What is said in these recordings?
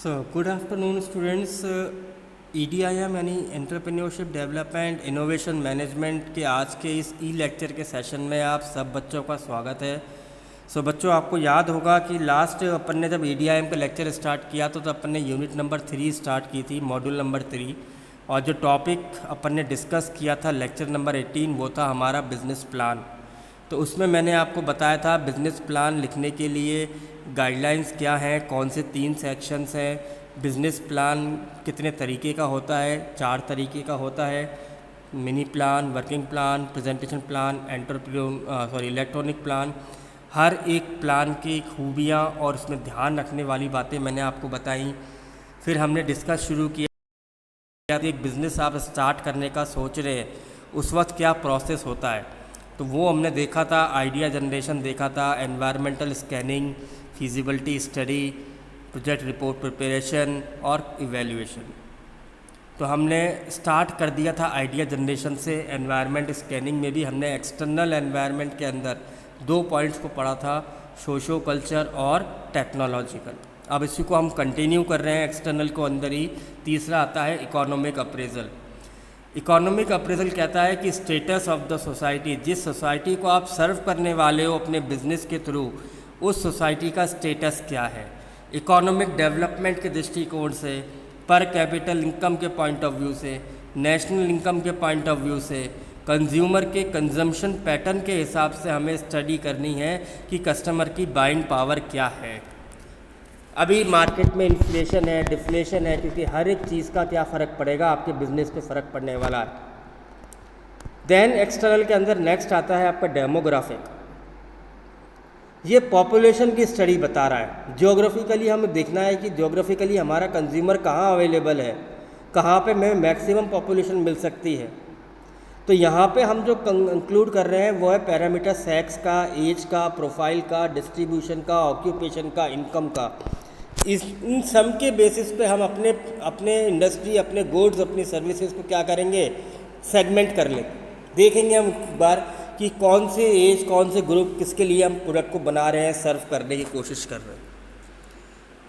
Good afternoon students. EDIM यानी entrepreneurship development innovation management के आज के इस लेक्चर के सेशन में आप सब बच्चों का स्वागत है। बच्चों, आपको याद होगा कि लास्ट अपन ने जब EDIM का लेक्चर स्टार्ट किया तो अपन ने यूनिट नंबर 3 स्टार्ट की थी, मॉड्यूल नंबर 3, और जो टॉपिक अपन ने डिस्कस किया था लेक्चर नंबर 18 वो था हमारा बिज़नेस प्लान। तो उसमें मैंने आपको बताया था बिज़नेस प्लान लिखने के लिए गाइडलाइंस क्या हैं, कौन से 3 सेक्शंस हैं, बिज़नेस प्लान कितने तरीके का होता है, 4 तरीके का होता है, mini plan, working plan, presentation plan, electronic plan. हर एक प्लान की खूबियाँ और उसमें ध्यान रखने वाली बातें मैंने आपको बताई। फिर हमने डिस्कस शुरू किया कि एक बिज़नेस आप स्टार्ट करने का सोच रहे हैं उस वक्त क्या प्रोसेस होता है, तो वो हमने देखा था। आइडिया जनरेशन देखा था, environmental scanning, feasibility study, project report preparation और इवैल्यूएशन। तो हमने स्टार्ट कर दिया था आइडिया जनरेशन से। एनवायरमेंट स्कैनिंग में भी हमने एक्सटर्नल एनवायरमेंट के अंदर 2 पॉइंट्स को पढ़ा था, सोशो कल्चर और टेक्नोलॉजिकल। अब इसी को हम कंटिन्यू कर रहे हैं एक्सटर्नल को अंदर ही। तीसरा आता है इकोनॉमिक अप्रेजल। इकोनॉमिक अप्रेजल कहता है कि स्टेटस ऑफ द सोसाइटी, जिस सोसाइटी को आप सर्व करने वाले हो अपने बिजनेस के थ्रू, उस सोसाइटी का स्टेटस क्या है। इकोनॉमिक डेवलपमेंट के दृष्टिकोण से, पर कैपिटल इनकम के पॉइंट ऑफ व्यू से, नेशनल इनकम के पॉइंट ऑफ व्यू से, कंज्यूमर के कंजम्पशन पैटर्न के हिसाब से हमें स्टडी करनी है कि कस्टमर की बाइंग पावर क्या है। अभी मार्केट में इन्फ्लेशन है, डिफ्लेशन है, क्योंकि हर एक चीज़ का क्या फ़र्क पड़ेगा, आपके बिजनेस पे फ़र्क पड़ने वाला है। देन एक्सटर्नल के अंदर नेक्स्ट आता है आपका डेमोग्राफिक। ये पॉपुलेशन की स्टडी बता रहा है। ज्योग्राफिकली हमें देखना है कि ज्योग्राफिकली हमारा कंज्यूमर कहाँ अवेलेबल है, कहाँ पे हमें मैक्सिमम पॉपुलेशन मिल सकती है। तो यहाँ पे हम जो कंक्लूड कर रहे हैं वो है पैरामीटर सेक्स का, एज का, प्रोफाइल का, डिस्ट्रीब्यूशन का, ऑक्यूपेशन का, इनकम का। इन सब के बेसिस पे हम अपने इंडस्ट्री, अपने गुड्स, अपनी सर्विसेज को क्या करेंगे, सेगमेंट कर लें। देखेंगे हम एक बार कि कौन से एज, कौन से ग्रुप, किसके लिए हम प्रोडक्ट को बना रहे हैं, सर्व करने की कोशिश कर रहे हैं।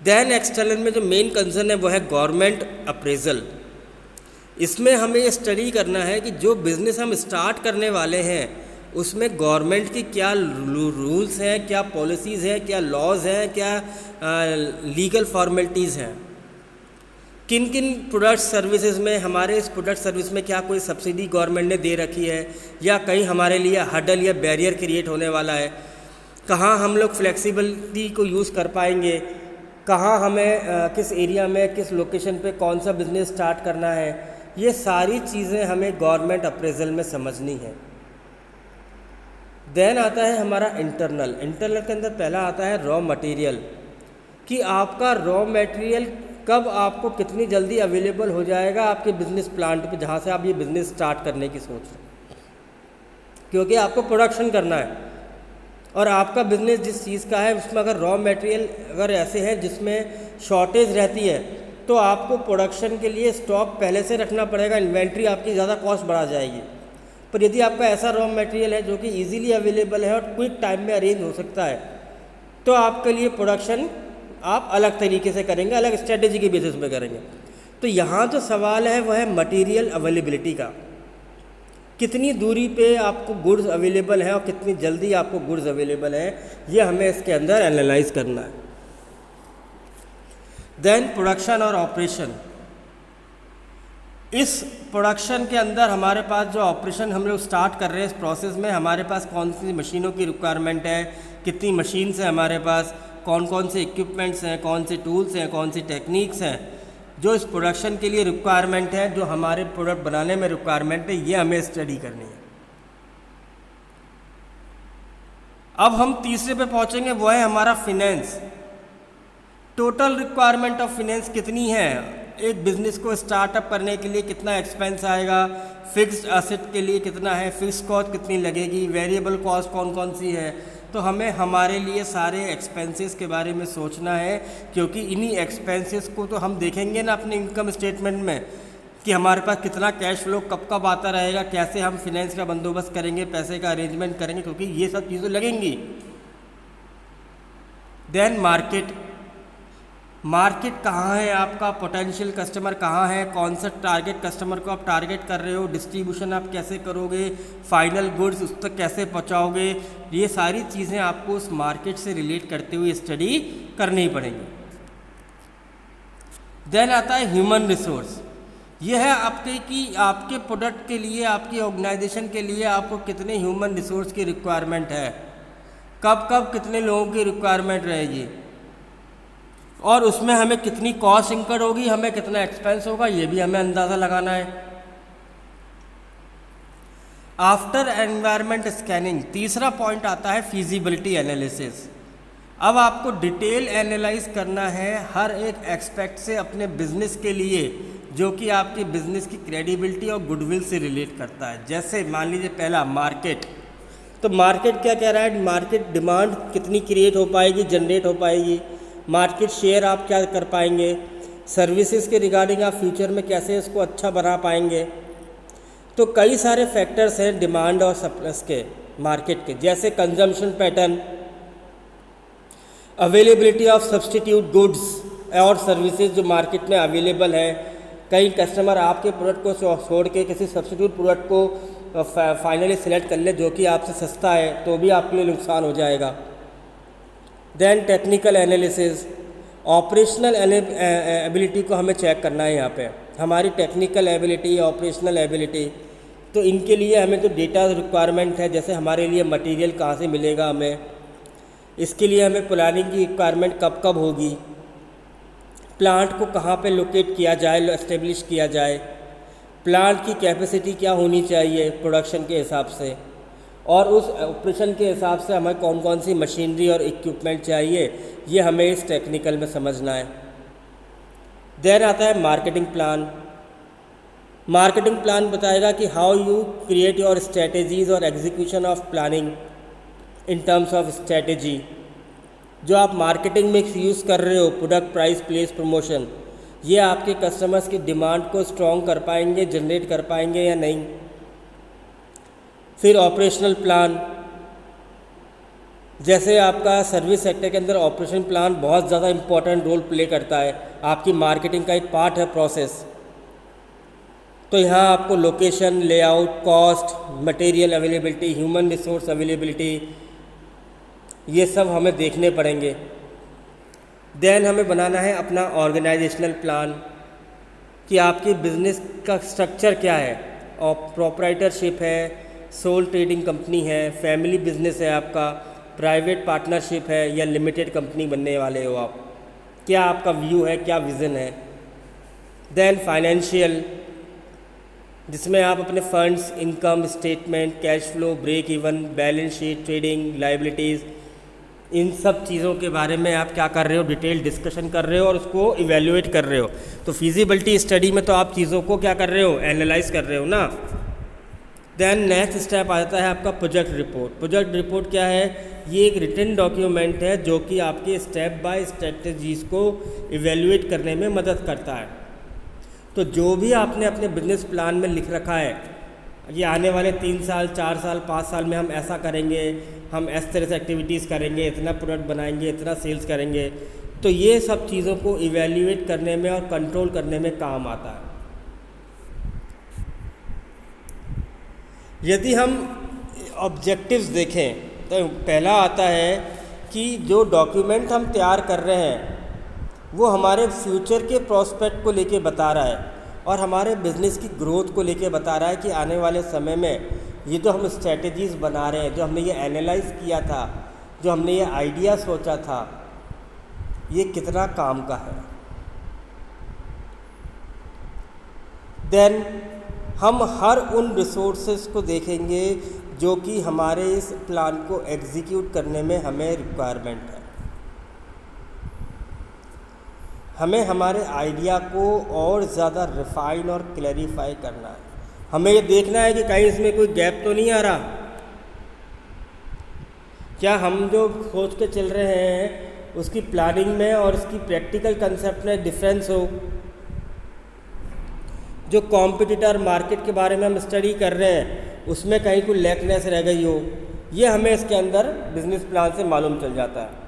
देन एक्सटर्नल में जो मेन कंसर्न है वो है गवर्नमेंट अप्रेजल। इसमें हमें ये स्टडी करना है कि जो बिज़नेस हम स्टार्ट करने वाले हैं उसमें गवर्नमेंट की क्या रूल्स हैं, क्या पॉलिसीज़ हैं, क्या लॉज हैं, क्या लीगल फॉर्मेलिटीज़ हैं, किन किन प्रोडक्ट सर्विसेज में, हमारे इस प्रोडक्ट सर्विस में क्या कोई सब्सिडी गवर्नमेंट ने दे रखी है या कहीं हमारे लिए हडल या बैरियर क्रिएट होने वाला है, कहाँ हम लोग फ्लेक्सिबिलिटी को यूज़ कर पाएंगे, कहाँ हमें किस एरिया में, किस लोकेशन पे कौन सा बिज़नेस स्टार्ट करना है। ये सारी चीज़ें हमें गवर्नमेंट अप्रेजल में समझनी है। देन आता है हमारा इंटरनल। इंटरनल के अंदर पहला आता है रॉ मटेरियल, कि आपका रॉ मटेरियल कब आपको कितनी जल्दी अवेलेबल हो जाएगा आपके बिज़नेस प्लांट पे, जहाँ से आप ये बिज़नेस स्टार्ट करने की सोच रहे हैं, क्योंकि आपको प्रोडक्शन करना है। और आपका बिज़नेस जिस चीज़ का है उसमें अगर रॉ मटेरियल अगर ऐसे है जिसमें शॉर्टेज रहती है तो आपको प्रोडक्शन के लिए स्टॉक पहले से रखना पड़ेगा, इन्वेंट्री आपकी ज़्यादा कॉस्ट बढ़ा जाएगी। पर यदि आपका ऐसा रॉ मटेरियल है जो कि इजीली अवेलेबल है और क्विक टाइम में अरेंज हो सकता है, तो आपके लिए प्रोडक्शन आप अलग तरीके से करेंगे, अलग स्ट्रेटेजी के बेसिस पे करेंगे। तो यहाँ जो सवाल है वह है मटेरियल अवेलेबिलिटी का, कितनी दूरी पे आपको गुड्स अवेलेबल है और कितनी जल्दी आपको गुड्स अवेलेबल है, ये हमें इसके अंदर एनालाइज करना है। देन प्रोडक्शन और ऑपरेशन। इस प्रोडक्शन के अंदर हमारे पास जो ऑपरेशन हम लोग स्टार्ट कर रहे हैं, इस प्रोसेस में हमारे पास कौन सी मशीनों की रिक्वायरमेंट है, कितनी मशीन्स हैं हमारे पास, कौन कौन से इक्विपमेंट्स हैं, कौन से टूल्स हैं, कौन सी टेक्निक्स हैं जो इस प्रोडक्शन के लिए रिक्वायरमेंट है, जो हमारे प्रोडक्ट बनाने में रिक्वायरमेंट है, ये हमें स्टडी करनी है। अब हम तीसरे पे पहुंचेंगे, वो है हमारा finance. Total requirement of finance कितनी है, एक बिज़नेस को स्टार्टअप करने के लिए कितना एक्सपेंस आएगा, फिक्स्ड एसेट के लिए कितना है, फिक्स्ड कॉस्ट कितनी लगेगी, वेरिएबल कॉस्ट कौन कौन सी है। तो हमें हमारे लिए सारे एक्सपेंसेस के बारे में सोचना है, क्योंकि इन्हीं एक्सपेंसेस को तो हम देखेंगे ना अपने इनकम स्टेटमेंट में कि हमारे पास कितना कैश फ्लो कब कब आता रहेगा, कैसे हम फिनेंस का बंदोबस्त करेंगे, पैसे का अरेंजमेंट करेंगे, क्योंकि ये सब चीज़ें लगेंगी। Then market. मार्केट कहाँ है, आपका पोटेंशियल कस्टमर कहाँ है, कौन सा टारगेट कस्टमर को आप टारगेट कर रहे हो, डिस्ट्रीब्यूशन आप कैसे करोगे, फाइनल गुड्स उस तक कैसे पहुँचाओगे, ये सारी चीज़ें आपको उस मार्केट से रिलेट करते हुए स्टडी करनी पड़ेंगी। देन आता है ह्यूमन रिसोर्स। ये है आपके कि आपके प्रोडक्ट के लिए, आपकी ऑर्गेनाइजेशन के लिए आपको कितने ह्यूमन रिसोर्स की रिक्वायरमेंट है, कब कब कितने लोगों की रिक्वायरमेंट रहेगी, और उसमें हमें कितनी कॉस्ट इंकर होगी, हमें कितना एक्सपेंस होगा, ये भी हमें अंदाज़ा लगाना है। आफ्टर एनवायरनमेंट स्कैनिंग तीसरा पॉइंट आता है फिजिबिलिटी एनालिसिस। अब आपको डिटेल एनालाइज करना है हर एक एक्सपेक्ट से अपने बिजनेस के लिए, जो कि आपके बिजनेस की क्रेडिबिलिटी और गुडविल से रिलेट करता है। जैसे मान लीजिए पहला मार्केट, तो मार्केट क्या कह रहा है, मार्केट डिमांड कितनी क्रिएट हो पाएगी, जनरेट हो पाएगी, मार्केट शेयर आप क्या कर पाएंगे, सर्विसेज के रिगार्डिंग आप फ्यूचर में कैसे इसको अच्छा बना पाएंगे। तो कई सारे फैक्टर्स हैं डिमांड और सप्लाइज के मार्केट के, जैसे consumption pattern, availability of substitute goods और सर्विसेज जो मार्केट में अवेलेबल है। कई कस्टमर आपके प्रोडक्ट को छोड़ के किसी सब्सटीट्यूट प्रोडक्ट को फाइनली सिलेक्ट कर ले जो कि आपसे सस्ता है, तो भी आपके लिए नुकसान हो जाएगा। Then technical analysis, operational ability को हमें चेक करना है यहाँ पे, हमारी टेक्निकल एबिलिटी, ऑपरेशनल एबिलिटी। तो इनके लिए हमें तो डेटा रिक्वायरमेंट है, जैसे हमारे लिए मटेरियल कहाँ से मिलेगा हमें, इसके लिए हमें प्लानिंग की रिक्वायरमेंट कब कब होगी, प्लांट को कहाँ पे लोकेट किया जाए, एस्टेब्लिश किया जाए, प्लांट की कैपेसिटी क्या होनी चाहिए प्रोडक्शन के हिसाब से, और उस ऑपरेशन के हिसाब से हमें कौन कौन सी मशीनरी और इक्विपमेंट चाहिए, ये हमें इस टेक्निकल में समझना है। देन आता है मार्केटिंग प्लान। मार्केटिंग प्लान बताएगा कि how you create your strategies और execution of planning in terms of strategy. जो आप मार्केटिंग में यूज़ कर रहे हो, प्रोडक्ट, प्राइस, प्लेस, प्रमोशन, ये आपके कस्टमर्स की डिमांड को स्ट्रॉन्ग कर पाएंगे, जनरेट कर पाएंगे या नहीं। फिर ऑपरेशनल प्लान, जैसे आपका सर्विस सेक्टर के अंदर ऑपरेशन प्लान बहुत ज़्यादा इंपॉर्टेंट रोल प्ले करता है, आपकी मार्केटिंग का एक पार्ट है प्रोसेस। तो यहाँ आपको location, layout, cost, material availability, human resource availability, ये सब हमें देखने पड़ेंगे। देन हमें बनाना है अपना ऑर्गेनाइजेशनल प्लान कि आपकी बिजनेस का स्ट्रक्चर क्या है, और प्रोप्राइटरशिप है, सोल ट्रेडिंग कंपनी है, फैमिली बिजनेस है आपका, प्राइवेट पार्टनरशिप है, या लिमिटेड कंपनी बनने वाले हो आप, क्या आपका व्यू है, क्या विज़न है। देन फाइनेंशियल, जिसमें आप अपने funds, income statement, cash flow, break even, balance sheet, trading, liabilities, इन सब चीज़ों के बारे में आप क्या कर रहे हो, डिटेल डिस्कशन कर रहे हो और उसको इवेल्युएट कर रहे हो। तो फिजिबिलिटी स्टडी में तो आप चीज़ों को क्या कर रहे हो, एनालाइज कर रहे हो ना। देन नेक्स्ट स्टेप आ जाता है आपका प्रोजेक्ट रिपोर्ट। प्रोजेक्ट रिपोर्ट क्या है, ये एक रिटन डॉक्यूमेंट है जो कि आपके स्टेप बाय स्ट्रेटजीज़ को इवेल्युएट करने में मदद करता है। तो जो भी आपने अपने बिजनेस प्लान में लिख रखा है, ये आने वाले 3 साल, 4 साल, 5 साल में हम ऐसा करेंगे, हम इस तरह से एक्टिविटीज़ करेंगे, इतना प्रोडक्ट बनाएंगे, इतना सेल्स करेंगे, तो ये सब चीज़ों को इवेल्युएट करने में और कंट्रोल करने में काम आता है। यदि हम ऑब्जेक्टिव्स देखें तो पहला आता है कि जो डॉक्यूमेंट हम तैयार कर रहे हैं वो हमारे फ्यूचर के प्रोस्पेक्ट को लेके बता रहा है और हमारे बिज़नेस की ग्रोथ को लेके बता रहा है कि आने वाले समय में ये जो हम स्ट्रैटेजीज़ बना रहे हैं, जो हमने ये एनालाइज किया था, जो हमने ये आइडिया सोचा था, ये कितना काम का है। देन हम हर उन रिसोर्सेज को देखेंगे जो कि हमारे इस प्लान को एग्जीक्यूट करने में हमें रिक्वायरमेंट है। हमें हमारे आइडिया को और ज़्यादा रिफाइन और क्लैरिफाई करना है। हमें ये देखना है कि कहीं इसमें कोई गैप तो नहीं आ रहा, क्या हम जो सोच के चल रहे हैं उसकी प्लानिंग में और उसकी प्रैक्टिकल कंसेप्ट में डिफरेंस हो, जो कॉम्पिटिटर मार्केट के बारे में हम स्टडी कर रहे हैं उसमें कहीं कोई लैकनेस रह गई हो, ये हमें इसके अंदर बिजनेस प्लान से मालूम चल जाता है।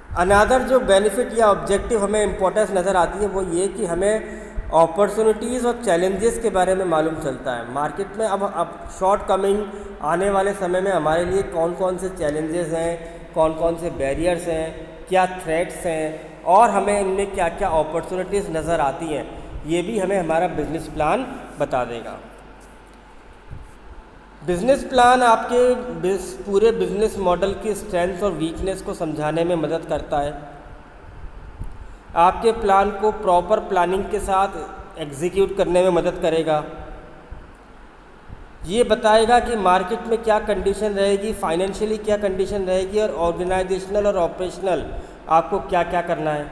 अनदर जो बेनिफिट या ऑब्जेक्टिव हमें इम्पोर्टेंस नज़र आती है वो ये कि हमें अपॉर्चुनिटीज़ और चैलेंजेस के बारे में मालूम चलता है मार्केट में। अब शॉर्ट कमिंग आने वाले समय में हमारे लिए कौन कौन से चैलेंजेस हैं, कौन कौन से बैरियर्स हैं, क्या थ्रेट्स हैं और हमें इनमें क्या क्या अपॉर्चुनिटीज़ नज़र आती हैं, ये भी हमें हमारा बिजनेस प्लान बता देगा। बिजनेस प्लान आपके पूरे बिजनेस मॉडल की स्ट्रेंथ और वीकनेस को समझाने में मदद करता है। आपके प्लान को प्रॉपर प्लानिंग के साथ एग्जीक्यूट करने में मदद करेगा। ये बताएगा कि मार्केट में क्या कंडीशन रहेगी, फाइनेंशियली क्या कंडीशन रहेगी और ऑर्गेनाइजेशनल और ऑपरेशनल आपको क्या क्या करना है,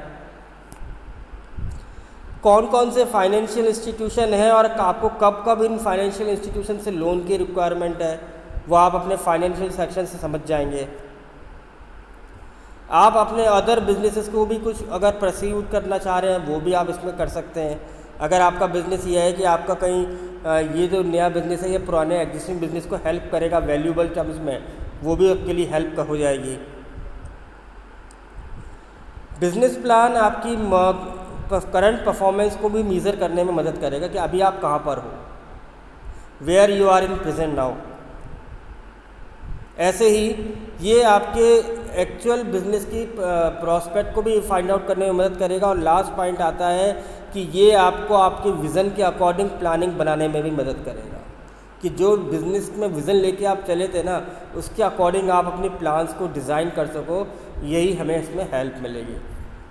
कौन कौन से फाइनेंशियल इंस्टीट्यूशन हैं और आपको कब कब इन फाइनेंशियल इंस्टीट्यूशन से लोन की रिक्वायरमेंट है, वो आप अपने फाइनेंशियल सेक्शन से समझ जाएंगे। आप अपने अदर बिजनेसेस को भी कुछ अगर परस्यूट करना चाह रहे हैं वो भी आप इसमें कर सकते हैं। अगर आपका बिज़नेस ये है कि आपका कहीं ये जो नया बिज़नेस है ये पुराने एग्जिस्टिंग बिज़नेस को हेल्प करेगा वैल्यूबल टर्म्स में, वो भी आपके लिए हेल्प हो जाएगी। बिज़नेस प्लान आपकी करंट परफॉर्मेंस को भी मेज़र करने में मदद करेगा कि अभी आप कहाँ पर हो, where you are in present now. ऐसे ही ये आपके एक्चुअल बिजनेस की प्रॉस्पेक्ट को भी फाइंड आउट करने में मदद करेगा। और लास्ट पॉइंट आता है कि ये आपको आपके विज़न के अकॉर्डिंग प्लानिंग बनाने में भी मदद करेगा कि जो बिज़नेस में विज़न लेके आप चले थे ना उसके अकॉर्डिंग आप अपने प्लान्स को डिज़ाइन कर सको, यही हमें इसमें हेल्प मिलेगी।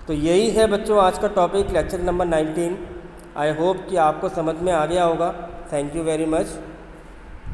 तो यही है बच्चों आज का topic, lecture number 19। I hope कि आपको समझ में आ गया होगा। Thank you very much.